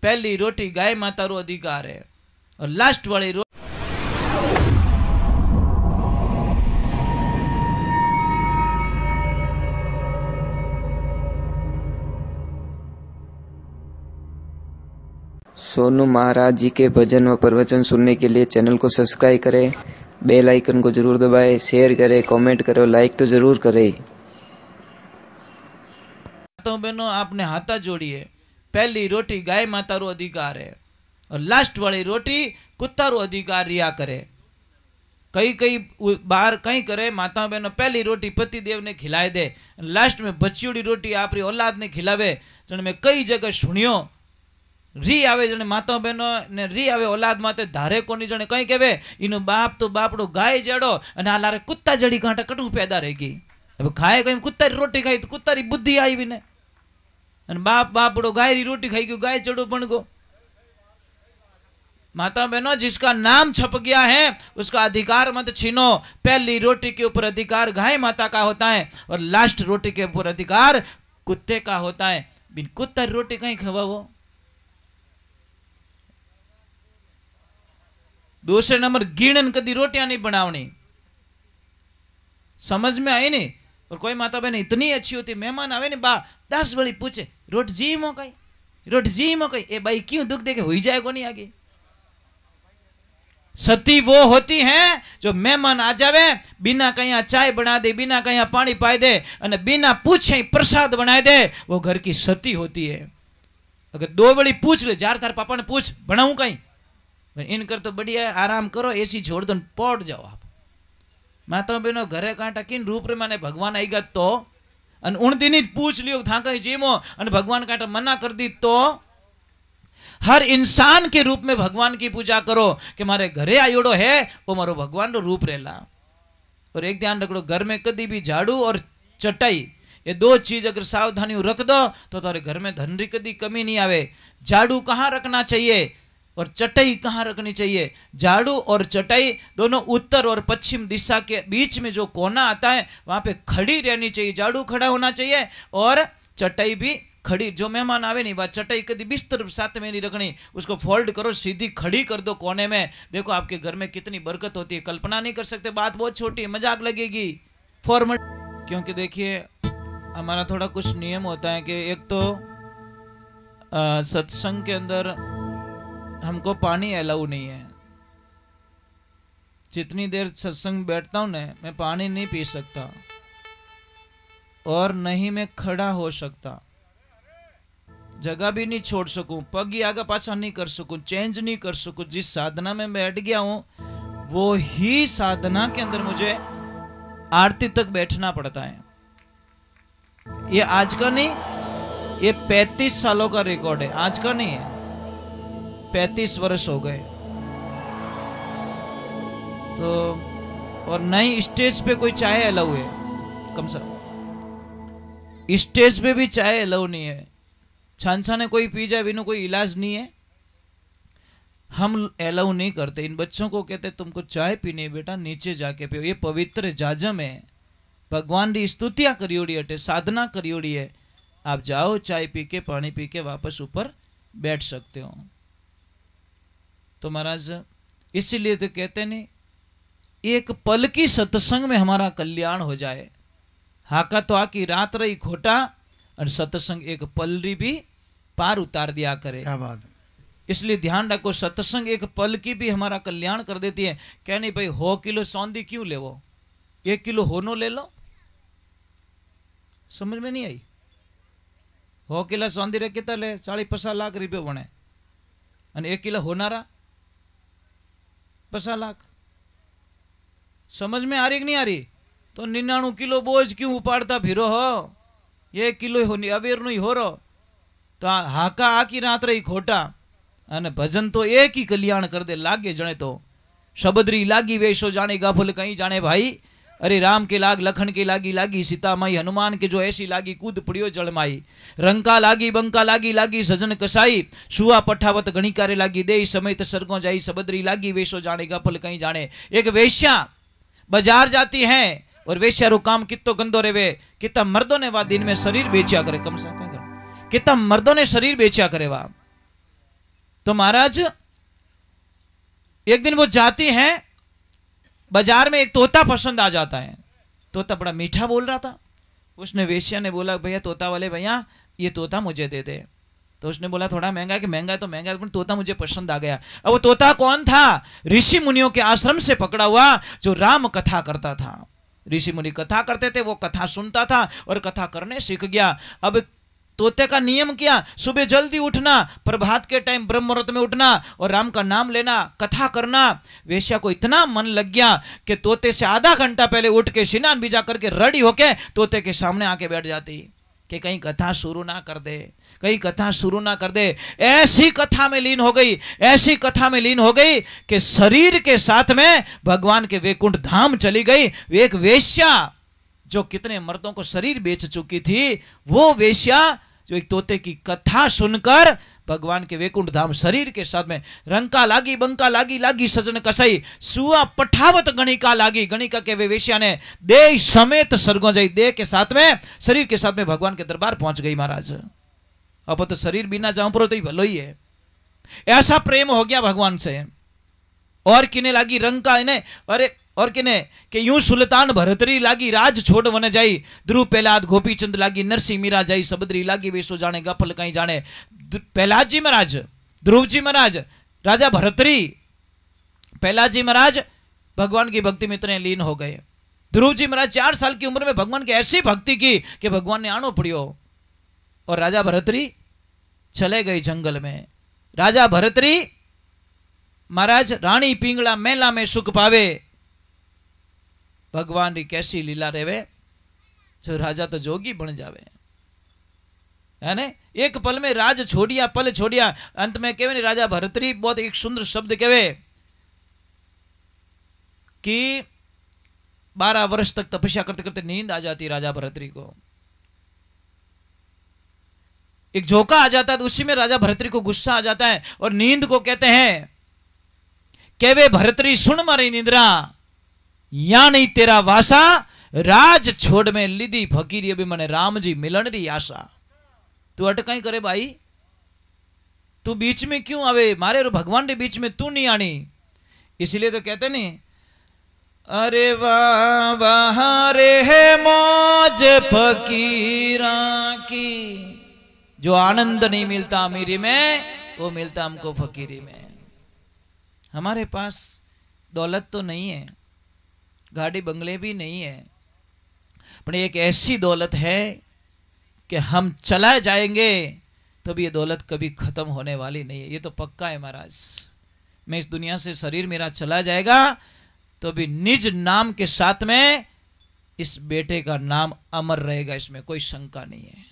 पहली रोटी गाय माता रो अधिकार है और लास्ट वाली रोटी सोनू महाराज जी के भजन व प्रवचन सुनने के लिए चैनल को सब्सक्राइब करें, बेल आइकन को जरूर दबाएं, शेयर करें, कमेंट करें, लाइक तो जरूर करें। तो बहनों आपने हाथा जोड़िए, पहली रोटी गाय माता रो अधिकार है और लास्ट वाली रोटी कुत्ता रो अधिकार रिया करे। कई कई बार कई करे माता बहनों पहली रोटी पति देव ने खिलाए दे, लास्ट में बच्चीड़ी रोटी आपरी औलाद ने खिलावे। जने मैं कई जगह सुनियो री आवे, जने माता बहनों ने री आवे औलाद माते धारे कोनी, जने कई कहे इनो बाप तो बापड़ो गाय जड़ो अने आ लारे कुत्ता जड़ी कांटा कटू पैदा रहेगी। अब खाए कहीं कुत्ता री रोटी खाई तो कुत्ता री बुद्धि आई भी ने, बाप बापड़ो गाय री रोटी खाई गयो, गाय जड़ो बन गो। माता बहनों जिसका नाम छप गया है उसका अधिकार मत छीनो। पहली रोटी के ऊपर अधिकार गाय माता का होता है और लास्ट रोटी के ऊपर अधिकार कुत्ते का होता है। बिन कुत्ता री रोटी कहीं खवाओ। दूसरे नंबर गिणन कदी रोटियां नहीं बनावनी, समझ में आई नहीं। और कोई माता बहन इतनी अच्छी होती, मेहमान आवे नहीं बा 10 बड़ी पूछे रोटी जी मो कई, रोटी जी मो कई, ए भाई क्यों दुख देके हुई जाए को नहीं आगे। सती वो होती हैं जो मेहमान आ जावे बिना कहीं चाय बना दे, बिना कहीं पानी पाए दे और बिना पूछे प्रसाद बनाए दे, वो घर की सती होती है। अगर 2 बड़ी पूछ ले, जार तार पापा ने पूछ बनाऊं कहीं, इनकर तो बढ़िया आराम करो, एसी छोड़ दो पौट जाओ आप। माता बहनों घरे कांटा किन रूप रे माने भगवान आई गत तो अन उन दिन ही पूछ लियो था कहीं जीमो अन भगवान कांटा मना कर दी तो हर इंसान के रूप में भगवान की पूजा करो कि मारे घरे आयोड़ो है वो मारो भगवान रो रूप रेला। और एक ध्यान रखो, घर में कभी भी झाड़ू और चटाई ये 2 चीज अगर सावधानी रख दो तो तारे घर में धन री कभी कमी नहीं आवे। झाड़ू कहाँ रखना चाहिए और चटाई कहाँ रखनी चाहिए? झाड़ू और चटाई दोनों उत्तर और पश्चिम दिशा के बीच में जो कोना आता है वहां पे खड़ी रहनी चाहिए। झाड़ू खड़ा होना चाहिए और चटाई भी खड़ी। जो मेहमान आवे नहीं बात चटाई कभी बिस्तर साथ में नहीं रखनी, उसको फोल्ड करो, सीधी खड़ी कर दो कोने में। देखो आपके घर में कितनी बरकत होती है, कल्पना नहीं कर सकते। बात बहुत छोटी है, मजाक लगेगी फॉर्मल। क्योंकि देखिए हमारा थोड़ा कुछ नियम होता है कि एक तो सत्संग के अंदर हमको पानी अलाउ नहीं है। जितनी देर सत्संग बैठता हूं ना मैं पानी नहीं पी सकता और नहीं मैं खड़ा हो सकता, जगह भी नहीं छोड़ सकूं, पग ही आगे पाछा नहीं कर सकूं, चेंज नहीं कर सकूं। जिस साधना में बैठ गया हूं वो ही साधना के अंदर मुझे आरती तक बैठना पड़ता है। ये आज का नहीं, ये 35 सालों का रिकॉर्ड है, आज का नहीं है। 35 वर्ष हो गए तो। और नहीं स्टेज पे कोई चाय अलाउ है, कम से कम स्टेज पे भी चाय अलाउ नहीं है। छानछा ने कोई पी जाए बिना कोई इलाज नहीं है, हम अलाउ नहीं करते। इन बच्चों को कहते तुमको चाय पीनी है बेटा नीचे जाके पियो, ये पवित्र जाजम है, भगवान की स्तुतियां करियोड़ी हटे, साधना करियोड़ी है। आप जाओ चाय पी के पानी पी के वापस ऊपर बैठ सकते हो। तो महाराज इसीलिए तो कहते नहीं एक पल की सत्संग में हमारा कल्याण हो जाए। हाका तो आकी रात रही खोटा और सत्संग एक पल री भी पार उतार दिया करे। क्या बात है। इसलिए ध्यान रखो सत्संग एक पल की भी हमारा कल्याण कर देती है। क्या नहीं भाई 100 किलो सौंदी क्यों ले, वो 1 किलो होनो ले लो, समझ में नहीं आई। 100 किलो सौंदी रे कितना ले 40-50 लाख रुपये बने और 1 किलो होनारा 50 लाख। समझ में आ रही कि नहीं आ रही? तो 99 किलो बोझ क्यों उपाड़ता फिरो हो, 1 किलो होनी अवेर नहीं हो रो। तो हाका आकी रात रही खोटा अने भजन तो एक ही कल्याण कर दे लागे जने। तो शबदरी लागी वेशो जाने गाफल कहीं जाने भाई, अरे राम के लाग लखन के लागी लागी सीता माई, हनुमान के जो ऐसी लागी कूद पड़ियो जल माई। रंका लागी बंका लागी लागी सजन कसाई, सुआ पठावत गणिकारे लागी दे समेत सरगों जाई। सबदरी लागी वेशो जाने गाफल कहीं जाने। एक वेश्या बाजार जाती है और वेश्या रो काम कितो गंदो रेवे। कितना मर्दों ने वा दिन में शरीर बेचा करे, कम से कम कितना मर्दों ने शरीर बेचा करे वा। तो महाराज एक दिन वो जाती हैं बाजार में, एक तोता पसंद आ जाता है। तोता बड़ा मीठा बोल रहा था। उसने वेश्या ने बोला, भैया तोता वाले भैया ये तोता मुझे दे दे। तो उसने बोला थोड़ा महंगा है कि महंगा है तो महंगा है, पर तोता मुझे पसंद आ गया। अब वो तोता कौन था? ऋषि मुनियों के आश्रम से पकड़ा हुआ जो राम कथा करता था। ऋषि मुनि कथा करते थे, वो कथा सुनता था और कथा करने सीख गया। अब तोते का नियम क्या? सुबह जल्दी उठना, प्रभात के टाइम ब्रह्म मुहूर्त में उठना और राम का नाम लेना, कथा करना। वेश्या को इतना मन लग गया कि तोते से आधा घंटा पहले उठ के स्नान भिजा करके रेडी होके तोते के सामने आके बैठ जाती कि कहीं कथा शुरू ना कर दे, कहीं कथा शुरू ना कर दे। ऐसी कथा में लीन हो गई, ऐसी कथा में लीन हो गई कि शरीर के साथ में भगवान के वैकुंठ धाम चली गई। एक वेश्या जो कितने मर्दों को शरीर बेच चुकी थी, वो वेश्या जो एक तोते की कथा सुनकर भगवान के वैकुंठ धाम शरीर के साथ में रंका लागी बंका लागी लागी सजन कसई सुआ पठावत गणिका लागी। गणिका के वे वेश्या ने देह समेत सर्गो जाई, देह के साथ में शरीर के साथ में भगवान के दरबार पहुंच गई। महाराज अब तो शरीर बिना जाऊं पर तो ही भलो ही है। ऐसा प्रेम हो गया भगवान से। और किने लागी रंका इन्हें, अरे और किने कि यूं सुल्तान भरतरी लागी राज छोड़ वन जाई। ध्रुव प्रहलाद गोपी चंद लागी नरसिंह मीरा जाई। सबदरी लागी वेसो जाने गफल कहीं जाने। प्रहलाद जी महाराज, ध्रुव जी महाराज, राजा भरतरी, प्रहलाद जी महाराज भगवान की भक्ति में इतने लीन हो गए। ध्रुव जी महाराज 4 साल की उम्र में भगवान की ऐसी भक्ति की कि भगवान ने आनो पड़ियो। और राजा भरतरी चले गए जंगल में। राजा भरतरी महाराज रानी पिंगला मेला में सुख पावे। भगवान की कैसी लीला रेवे जो राजा तो जोगी बन जावे, है ने। एक पल में राज छोड़िया, पल छोड़िया। अंत में कहवे ने राजा भरतरी बहुत एक सुंदर शब्द कहवे कि 12 वर्ष तक तपस्या करते करते नींद आ जाती राजा भरतरी को। एक झोंका आ जाता है तो उसी में राजा भरतरी को गुस्सा आ जाता है और नींद को कहते हैं कहवे भरतरी सुन मारी निंद्रा, या नहीं तेरा वासा, राज छोड़ में लिदी फकीरी अभी मने राम जी मिलन री आशा। तू अटकाई करे भाई, तू बीच में क्यों आवे? मारे और भगवान के बीच में तू नहीं आनी। इसलिए तो कहते नहीं, अरे वाह वाह रे है मौज फकीरा की, जो आनंद नहीं मिलता अमीरी में वो मिलता हमको फकीरी में। हमारे पास दौलत तो नहीं है, गाड़ी बंगले भी नहीं है, पर एक ऐसी दौलत है कि हम चला जाएंगे तो भी ये दौलत कभी खत्म होने वाली नहीं है। ये तो पक्का है महाराज। मैं इस दुनिया से शरीर मेरा चला जाएगा तो भी निज नाम के साथ में इस बेटे का नाम अमर रहेगा, इसमें कोई शंका नहीं है।